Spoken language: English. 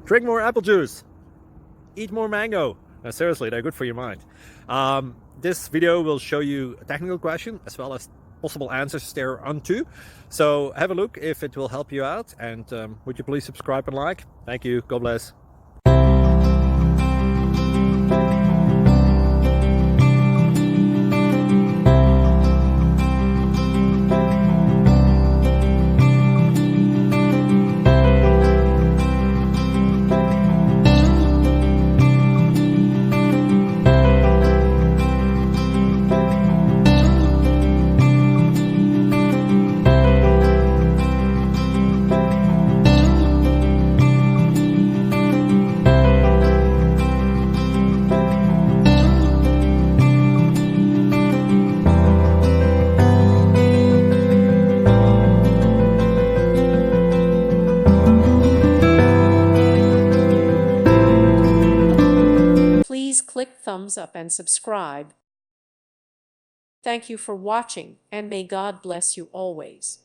Drink more apple juice. Eat more mango. Seriously, they're good for your mind. This video will show you a technical question as well as possible answers thereunto. So have a look if it will help you out, and would you please subscribe and like? Thank you. God bless. Please click thumbs up and subscribe. Thank you for watching, and may God bless you always.